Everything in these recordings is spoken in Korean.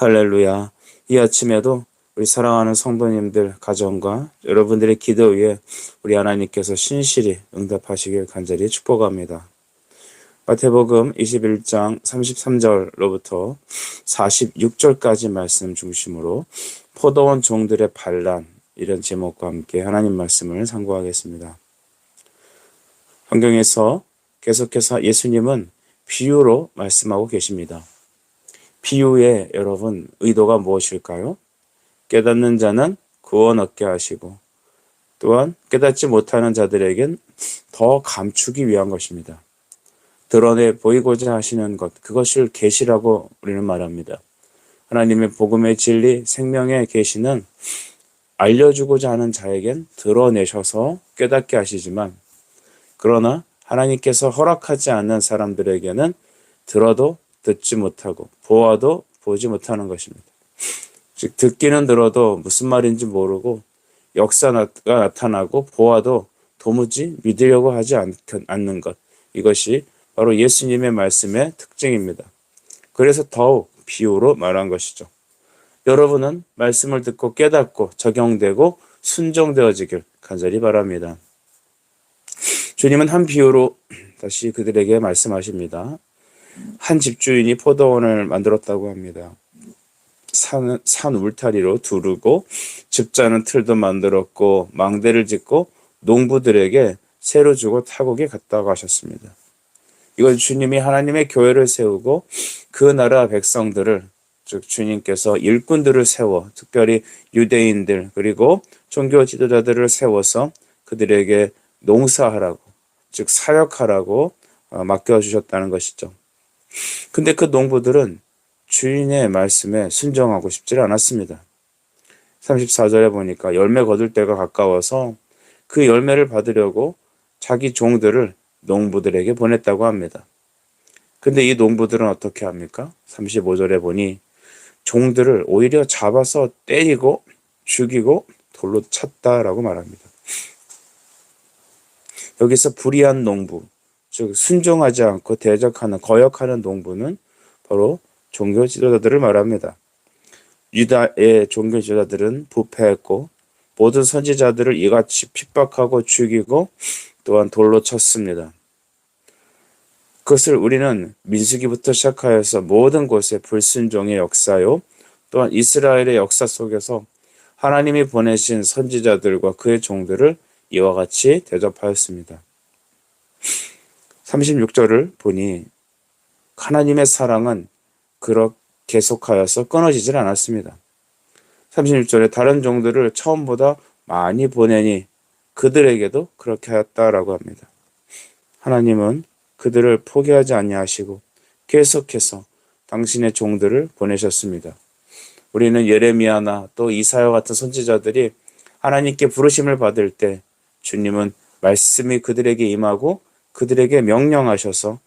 할렐루야. 이 아침에도 우리 사랑하는 성도님들 가정과 여러분들의 기도 위에 우리 하나님께서 신실히 응답하시길 간절히 축복합니다. 마태복음 21장 33절로부터 46절까지 말씀 중심으로 포도원 종들의 반란, 이런 제목과 함께 하나님 말씀을 상고하겠습니다. 성경에서 계속해서 예수님은 비유로 말씀하고 계십니다. 비유의 여러분 의도가 무엇일까요? 깨닫는 자는 구원 얻게 하시고 또한 깨닫지 못하는 자들에겐 더 감추기 위한 것입니다. 드러내 보이고자 하시는 것, 그것을 계시라고 우리는 말합니다. 하나님의 복음의 진리, 생명의 계시는 알려주고자 하는 자에겐 드러내셔서 깨닫게 하시지만, 그러나 하나님께서 허락하지 않는 사람들에게는 들어도 듣지 못하고 보아도 보지 못하는 것입니다. 즉 듣기는 들어도 무슨 말인지 모르고 역사가 나타나고 보아도 도무지 믿으려고 하지 않는 것, 이것이 바로 예수님의 말씀의 특징입니다. 그래서 더욱 비유로 말한 것이죠. 여러분은 말씀을 듣고 깨닫고 적용되고 순종되어지길 간절히 바랍니다. 주님은 한 비유로 다시 그들에게 말씀하십니다. 한 집주인이 포도원을 만들었다고 합니다. 산 울타리로 두르고 집자는 틀도 만들었고 망대를 짓고 농부들에게 새로 주고 타국에 갔다고 하셨습니다. 이건 주님이 하나님의 교회를 세우고 그 나라 백성들을, 즉 주님께서 일꾼들을 세워 특별히 유대인들 그리고 종교 지도자들을 세워서 그들에게 농사하라고, 즉 사역하라고 맡겨주셨다는 것이죠. 근데 그 농부들은 주인의 말씀에 순종하고 싶지 않았습니다. 34절에 보니까 열매 거둘 때가 가까워서 그 열매를 받으려고 자기 종들을 농부들에게 보냈다고 합니다. 근데 이 농부들은 어떻게 합니까? 35절에 보니 종들을 오히려 잡아서 때리고 죽이고 돌로 쳤다라고 말합니다. 여기서 불의한 농부, 즉 순종하지 않고 대적하는, 거역하는 농부는 바로 종교 지도자들을 말합니다. 유다의 종교 지도자들은 부패했고 모든 선지자들을 이같이 핍박하고 죽이고 또한 돌로 쳤습니다. 그것을 우리는 민수기부터 시작하여서 모든 곳에 불순종의 역사요, 또한 이스라엘의 역사 속에서 하나님이 보내신 선지자들과 그의 종들을 이와 같이 대접하였습니다. 36절을 보니 하나님의 사랑은 계속하여서 끊어지질 않았습니다. 36절에 다른 종들을 처음보다 많이 보내니 그들에게도 그렇게 하였다라고 합니다. 하나님은 그들을 포기하지 아니하시고 계속해서 당신의 종들을 보내셨습니다. 우리는 예레미야나 또 이사야 같은 선지자들이 하나님께 부르심을 받을 때 주님은 말씀이 그들에게 임하고 그들에게 명령하셔서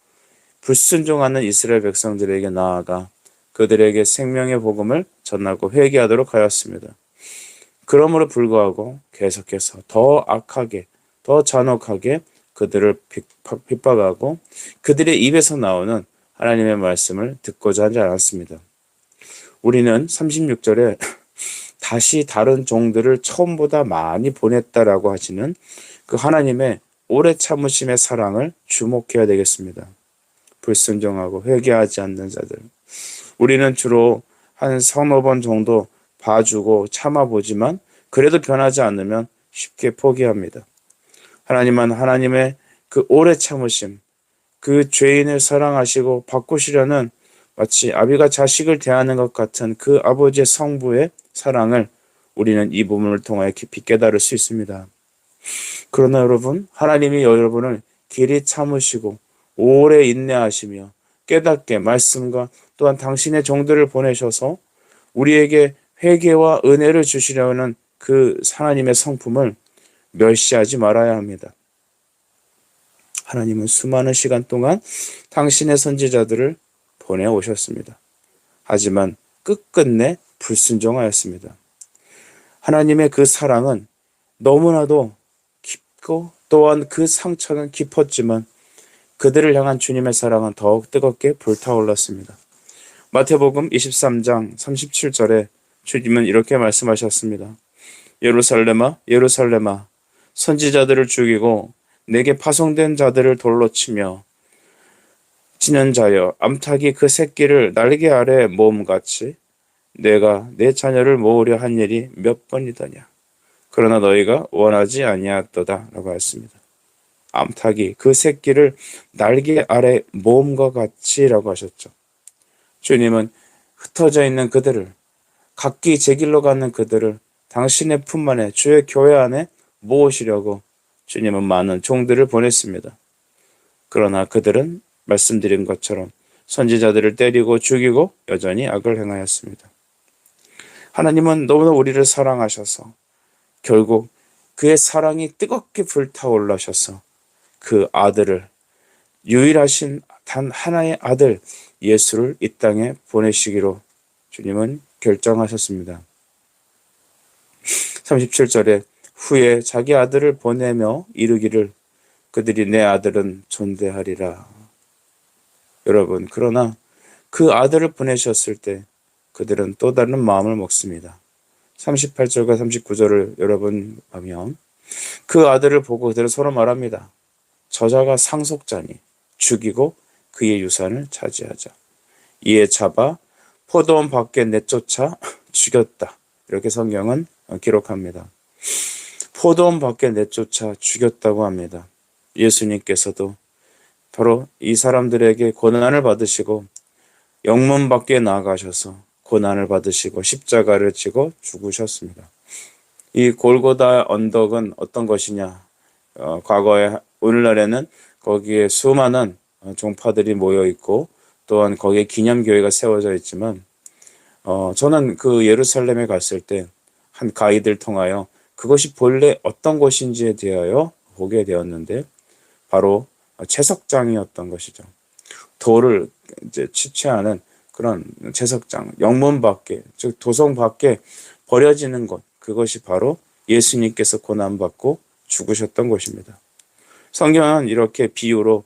불순종하는 이스라엘 백성들에게 나아가 그들에게 생명의 복음을 전하고 회개하도록 하였습니다. 그러므로 불구하고 계속해서 더 악하게, 더 잔혹하게 그들을 핍박하고 그들의 입에서 나오는 하나님의 말씀을 듣고자 하지 않았습니다. 우리는 36절에 다시 다른 종들을 처음보다 많이 보냈다라고 하시는 그 하나님의 오래 참으심의 사랑을 주목해야 되겠습니다. 불순종하고 회개하지 않는 자들. 우리는 주로 한 서너 번 정도 봐주고 참아보지만 그래도 변하지 않으면 쉽게 포기합니다. 하나님은 하나님의 그 오래 참으심, 그 죄인을 사랑하시고 바꾸시려는 마치 아비가 자식을 대하는 것 같은 그 아버지의 성부의 사랑을 우리는 이 부분을 통하여 깊이 깨달을 수 있습니다. 그러나 여러분, 하나님이 여러분을 길이 참으시고 오래 인내하시며 깨닫게 말씀과 또한 당신의 종들을 보내셔서 우리에게 회개와 은혜를 주시려는 그 하나님의 성품을 멸시하지 말아야 합니다. 하나님은 수많은 시간 동안 당신의 선지자들을 보내오셨습니다. 하지만 끝끝내 불순종하였습니다. 하나님의 그 사랑은 너무나도 깊고 또한 그 상처는 깊었지만 그들을 향한 주님의 사랑은 더욱 뜨겁게 불타올랐습니다. 마태복음 23장 37절에 주님은 이렇게 말씀하셨습니다. 예루살렘아 예루살렘아 선지자들을 죽이고 내게 파송된 자들을 돌로 치며 치는 자여 암탉이 그 새끼를 날개 아래 모음같이 내가 내 자녀를 모으려 한 일이 몇 번이더냐. 그러나 너희가 원하지 아니하였도다 라고 했습니다. 암탉이 그 새끼를 날개 아래 모음과 같이 라고 하셨죠. 주님은 흩어져 있는 그들을, 각기 제 길로 가는 그들을 당신의 품 안에, 주의 교회 안에 모으시려고 주님은 많은 종들을 보냈습니다. 그러나 그들은 말씀드린 것처럼 선지자들을 때리고 죽이고 여전히 악을 행하였습니다. 하나님은 너무나 우리를 사랑하셔서 결국 그의 사랑이 뜨겁게 불타올라셔서 그 아들을, 유일하신 단 하나의 아들 예수를 이 땅에 보내시기로 주님은 결정하셨습니다. 37절에 후에 자기 아들을 보내며 이르기를 그들이 내 아들은 존대하리라. 여러분, 그러나 그 아들을 보내셨을 때 그들은 또 다른 마음을 먹습니다. 38절과 39절을 여러분 보면 그 아들을 보고 그들은 서로 말합니다. 저자가 상속자니 죽이고 그의 유산을 차지하자. 이에 잡아 포도원 밖에 내쫓아 죽였다. 이렇게 성경은 기록합니다. 포도원 밖에 내쫓아 죽였다고 합니다. 예수님께서도 바로 이 사람들에게 고난을 받으시고 영문 밖에 나아가셔서 고난을 받으시고 십자가를 지고 죽으셨습니다. 이 골고다 언덕은 어떤 것이냐? 과거에 오늘날에는 거기에 수많은 종파들이 모여 있고 또한 거기에 기념교회가 세워져 있지만 저는 그 예루살렘에 갔을 때 한 가이드를 통하여 그것이 본래 어떤 곳인지에 대하여 보게 되었는데 바로 채석장이었던 것이죠. 돌을 이제 취취하는 그런 채석장, 영문 밖에, 즉 도성 밖에 버려지는 곳, 그것이 바로 예수님께서 고난받고 죽으셨던 곳입니다. 성경은 이렇게 비유로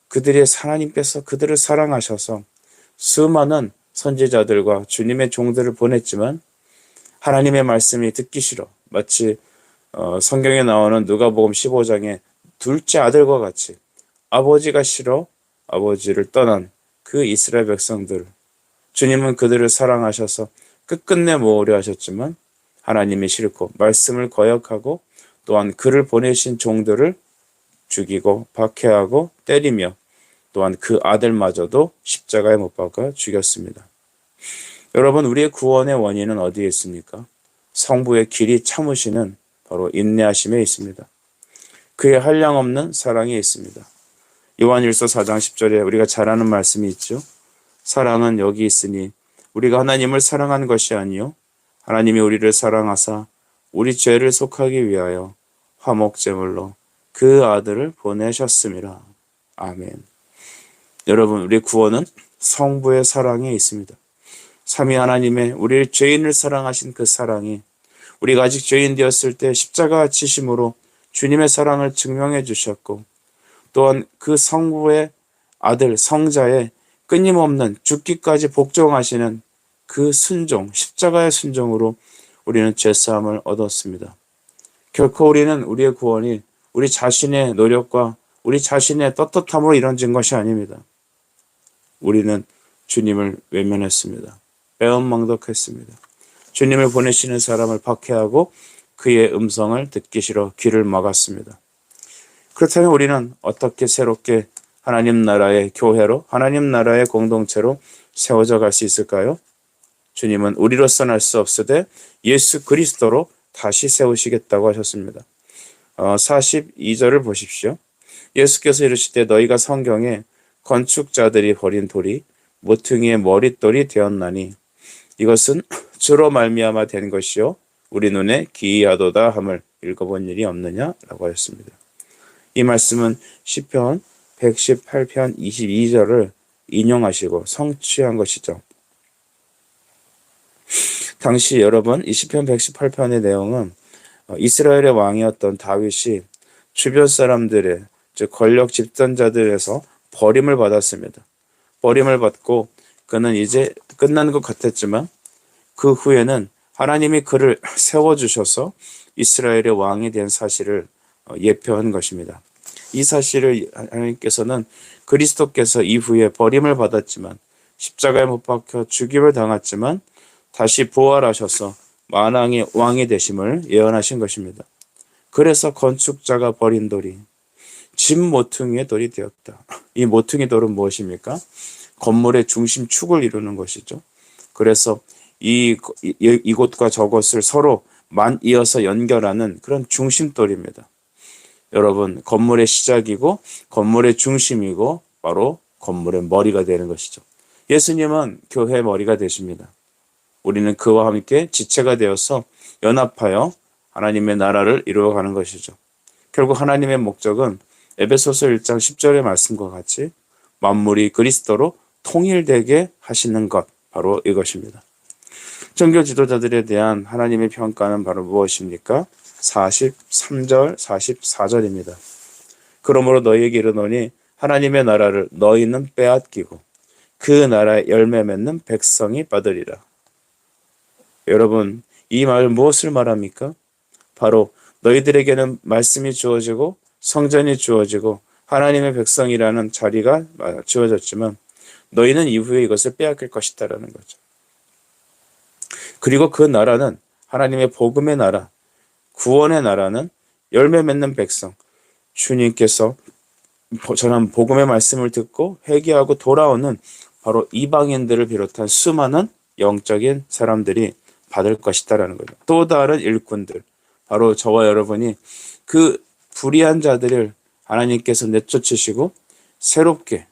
그들의 하나님께서 그들을 사랑하셔서 수많은 선지자들과 주님의 종들을 보냈지만 하나님의 말씀이 듣기 싫어 마치 성경에 나오는 누가복음 15장의 둘째 아들과 같이 아버지가 싫어 아버지를 떠난 그 이스라엘 백성들, 주님은 그들을 사랑하셔서 끝끝내 모으려 하셨지만 하나님이 싫고 말씀을 거역하고 또한 그를 보내신 종들을 죽이고 박해하고 때리며 또한 그 아들마저도 십자가에 못 박아 죽였습니다. 여러분, 우리의 구원의 원인은 어디에 있습니까? 성부의 길이 참으시는 바로 인내하심에 있습니다. 그의 한량없는 사랑에 있습니다. 요한일서 4장 10절에 우리가 잘 아는 말씀이 있죠. 사랑은 여기 있으니 우리가 하나님을 사랑한 것이 아니요 하나님이 우리를 사랑하사 우리 죄를 속하기 위하여 화목제물로 그 아들을 보내셨음이라. 아멘. 여러분, 우리 구원은 성부의 사랑에 있습니다. 삼위 하나님의 우리를 죄인을 사랑하신 그 사랑이 우리가 아직 죄인 되었을 때 십자가 지심으로 주님의 사랑을 증명해 주셨고 또한 그 성부의 아들 성자의 끊임없는 죽기까지 복종하시는 그 순종, 십자가의 순종으로 우리는 죄사함을 얻었습니다. 결코 우리는 우리의 구원이 우리 자신의 노력과 우리 자신의 떳떳함으로 이루어진 것이 아닙니다. 우리는 주님을 외면했습니다. 배은망덕했습니다. 주님을 보내시는 사람을 박해하고 그의 음성을 듣기 싫어 귀를 막았습니다. 그렇다면 우리는 어떻게 새롭게 하나님 나라의 교회로, 하나님 나라의 공동체로 세워져 갈 수 있을까요? 주님은 우리로서는 할 수 없으되 예수 그리스도로 다시 세우시겠다고 하셨습니다. 42절을 보십시오. 예수께서 이르시되 너희가 성경에 건축자들이 버린 돌이 모퉁이의 머릿돌이 되었나니 이것은 주로 말미암아 된 것이요 우리 눈에 기이하도다 함을 읽어본 일이 없느냐라고 하였습니다. 이 말씀은 시편 118편 22절을 인용하시고 성취한 것이죠. 당시 여러분 이 시편 118편의 내용은 이스라엘의 왕이었던 다윗이 주변 사람들의 즉 권력 집단자들에서 버림을 받았습니다. 버림을 받고 그는 이제 끝난 것 같았지만 그 후에는 하나님이 그를 세워주셔서 이스라엘의 왕이 된 사실을 예표한 것입니다. 이 사실을 하나님께서는 그리스도께서 이후에 버림을 받았지만 십자가에 못 박혀 죽임을 당했지만 다시 부활하셔서 만왕의 왕이 되심을 예언하신 것입니다. 그래서 건축자가 버린 돌이 집 모퉁이의 돌이 되었다. 이 모퉁이 돌은 무엇입니까? 건물의 중심축을 이루는 것이죠. 그래서 이곳과 저곳을 서로 이어서 연결하는 그런 중심돌입니다. 여러분, 건물의 시작이고 건물의 중심이고 바로 건물의 머리가 되는 것이죠. 예수님은 교회의 머리가 되십니다. 우리는 그와 함께 지체가 되어서 연합하여 하나님의 나라를 이루어가는 것이죠. 결국 하나님의 목적은 에베소서 1장 10절의 말씀과 같이 만물이 그리스도로 통일되게 하시는 것, 바로 이것입니다. 종교 지도자들에 대한 하나님의 평가는 바로 무엇입니까? 43절, 44절입니다. 그러므로 너희에게 이르노니 하나님의 나라를 너희는 빼앗기고 그 나라의 열매 맺는 백성이 받으리라. 여러분, 이 말 무엇을 말합니까? 바로 너희들에게는 말씀이 주어지고 성전이 주어지고 하나님의 백성이라는 자리가 주어졌지만 너희는 이후에 이것을 빼앗길 것이다라는 거죠. 그리고 그 나라는 하나님의 복음의 나라, 구원의 나라는 열매 맺는 백성, 주님께서 전한 복음의 말씀을 듣고 회개하고 돌아오는 바로 이방인들을 비롯한 수많은 영적인 사람들이 받을 것이다라는 거죠. 또 다른 일꾼들, 바로 저와 여러분이 그 불의한 자들을 하나님께서 내쫓으시고 새롭게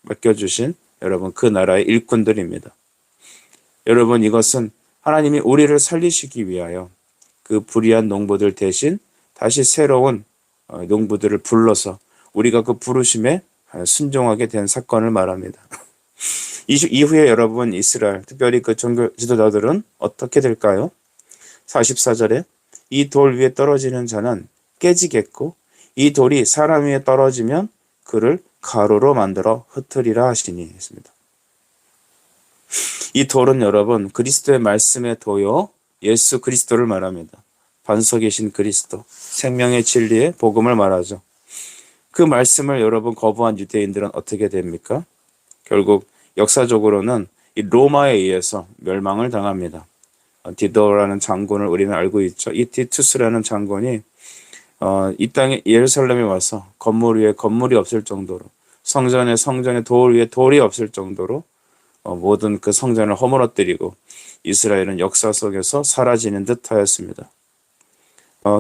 맡겨주신 여러분 그 나라의 일꾼들입니다. 여러분, 이것은 하나님이 우리를 살리시기 위하여 그 불의한 농부들 대신 다시 새로운 농부들을 불러서 우리가 그 부르심에 순종하게 된 사건을 말합니다. 이후에 여러분 이스라엘, 특별히 그 종교 지도자들은 어떻게 될까요? 44절에 이 돌 위에 떨어지는 자는 깨지겠고 이 돌이 사람 위에 떨어지면 그를 가루로 만들어 흩으리라 하시니 했습니다. 이 돌은 여러분 그리스도의 말씀의 도요 예수 그리스도를 말합니다. 반석이신 그리스도, 생명의 진리의 복음을 말하죠. 그 말씀을 여러분 거부한 유대인들은 어떻게 됩니까? 결국 역사적으로는 이 로마에 의해서 멸망을 당합니다. 디도라는 장군을 우리는 알고 있죠. 이 티투스라는 장군이 이 땅에 예루살렘에 와서 건물 위에 건물이 없을 정도로 성전에 돌 위에 돌이 없을 정도로 모든 그 성전을 허물어뜨리고 이스라엘은 역사 속에서 사라지는 듯 하였습니다.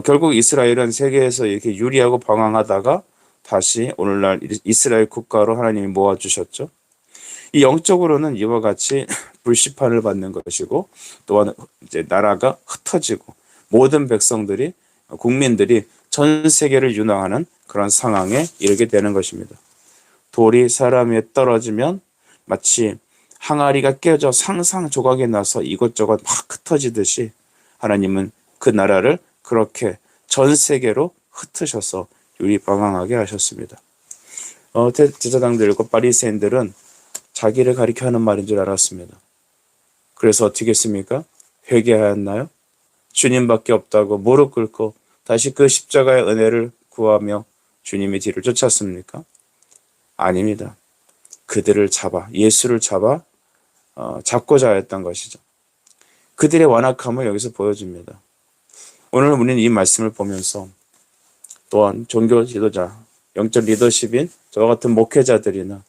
결국 이스라엘은 세계에서 이렇게 유리하고 방황하다가 다시 오늘날 이스라엘 국가로 하나님이 모아주셨죠. 이 영적으로는 이와 같이 불시판을 받는 것이고 또한 이제 나라가 흩어지고 모든 백성들이 국민들이 전 세계를 윤왕하는 그런 상황에 이르게 되는 것입니다. 돌이 사람 위에 떨어지면 마치 항아리가 깨져 상상 조각이 나서 이것저것 막 흩어지듯이 하나님은 그 나라를 그렇게 전 세계로 흩으셔서 유리방황하게 하셨습니다. 제사장들과 바리새인들은 자기를 가리켜 하는 말인 줄 알았습니다. 그래서 어떻게 했습니까? 회개하였나요? 주님밖에 없다고 무릎 꿇고 다시 그 십자가의 은혜를 구하며 주님의 뒤를 쫓았습니까? 아닙니다. 그들을 예수를 잡고자 했던 것이죠. 그들의 완악함을 여기서 보여줍니다. 오늘 우리는 이 말씀을 보면서 또한 종교 지도자, 영적 리더십인 저와 같은 목회자들이나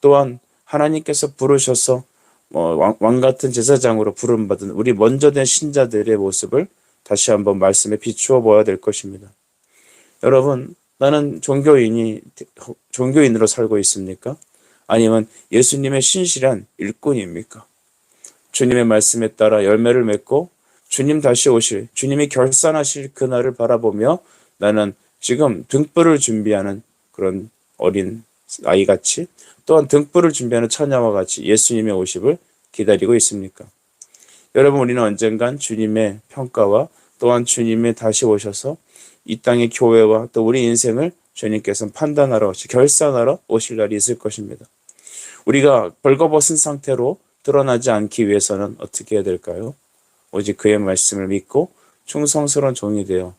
또한 하나님께서 부르셔서 왕 같은 제사장으로 부름받은 우리 먼저 된 신자들의 모습을 다시 한번 말씀에 비추어 보아야 될 것입니다. 여러분, 나는 종교인으로 살고 있습니까? 아니면 예수님의 신실한 일꾼입니까? 주님의 말씀에 따라 열매를 맺고 주님이 결산하실 그날을 바라보며 나는 지금 등불을 준비하는 그런 어린 아이같이 또한 등불을 준비하는 처녀와 같이 예수님의 오심을 기다리고 있습니까? 여러분, 우리는 언젠간 주님의 평가와 또한 주님의 다시 오셔서 이 땅의 교회와 또 우리 인생을 주님께서 판단하러 결산하러 오실 날이 있을 것입니다. 우리가 벌거벗은 상태로 드러나지 않기 위해서는 어떻게 해야 될까요? 오직 그의 말씀을 믿고 충성스러운 종이 되어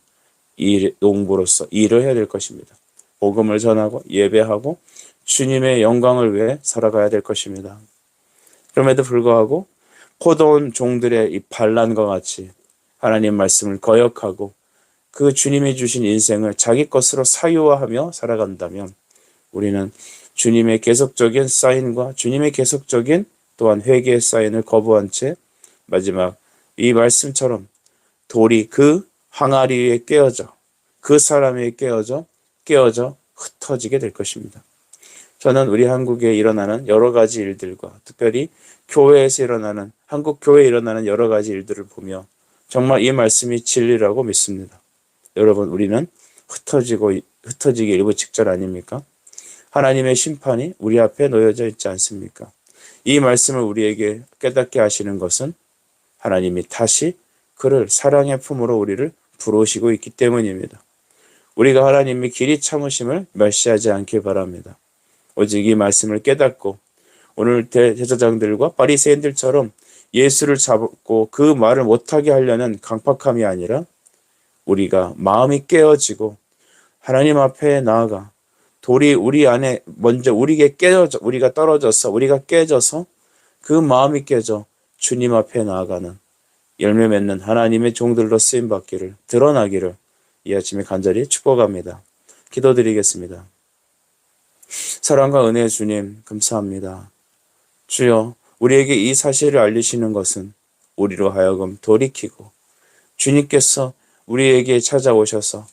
농부로서 일을 해야 될 것입니다. 복음을 전하고 예배하고 주님의 영광을 위해 살아가야 될 것입니다. 그럼에도 불구하고 포도원 종들의 이 반란과 같이 하나님 말씀을 거역하고 그 주님이 주신 인생을 자기 것으로 사유화하며 살아간다면 우리는 주님의 계속적인 사인과 주님의 계속적인 또한 회개의 사인을 거부한 채 마지막 이 말씀처럼 돌이 그 항아리 위에 깨어져 그 사람 위에 깨어져 흩어지게 될 것입니다. 저는 우리 한국에 일어나는 여러 가지 일들과 특별히 교회에서 일어나는 한국 교회에 일어나는 여러 가지 일들을 보며 정말 이 말씀이 진리라고 믿습니다. 여러분, 우리는 흩어지기 일부 직전 아닙니까? 하나님의 심판이 우리 앞에 놓여져 있지 않습니까? 이 말씀을 우리에게 깨닫게 하시는 것은 하나님이 다시 그를 사랑의 품으로 우리를 부르시고 있기 때문입니다. 우리가 하나님의 길이 참으심을 멸시하지 않길 바랍니다. 오직 이 말씀을 깨닫고 오늘 대제사장들과 바리새인들처럼 예수를 잡고 그 말을 못하게 하려는 강팍함이 아니라 우리가 마음이 깨어지고 하나님 앞에 나아가 돌이 우리 안에 먼저 우리가 떨어져서 우리가 깨져서 그 마음이 깨져 주님 앞에 나아가는 열매 맺는 하나님의 종들로 쓰임 받기를 드러나기를 이 아침에 간절히 축복합니다. 기도드리겠습니다. 사랑과 은혜의 주님 감사합니다. 주여, 우리에게 이 사실을 알리시는 것은 우리로 하여금 돌이키고 주님께서 우리에게 찾아오셔서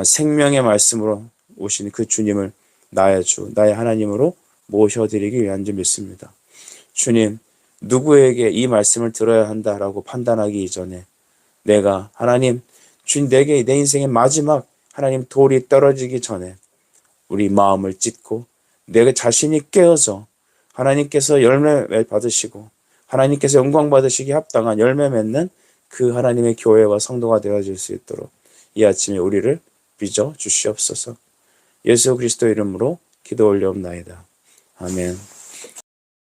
생명의 말씀으로 오신 그 주님을 나의 주, 나의 하나님으로 모셔드리기 위한 줄 믿습니다. 주님, 누구에게 이 말씀을 들어야 한다라고 판단하기 이전에 내가 하나님, 주님 내게 내 인생의 마지막 하나님 돌이 떨어지기 전에 우리 마음을 찢고 내가 자신이 깨어져 하나님께서 열매 받으시고 하나님께서 영광 받으시기 합당한 열매 맺는 그 하나님의 교회와 성도가 되어질 수 있도록 이 아침에 우리를 빚어 주시옵소서. 예수 그리스도 이름으로 기도 올려옵나이다. 아멘.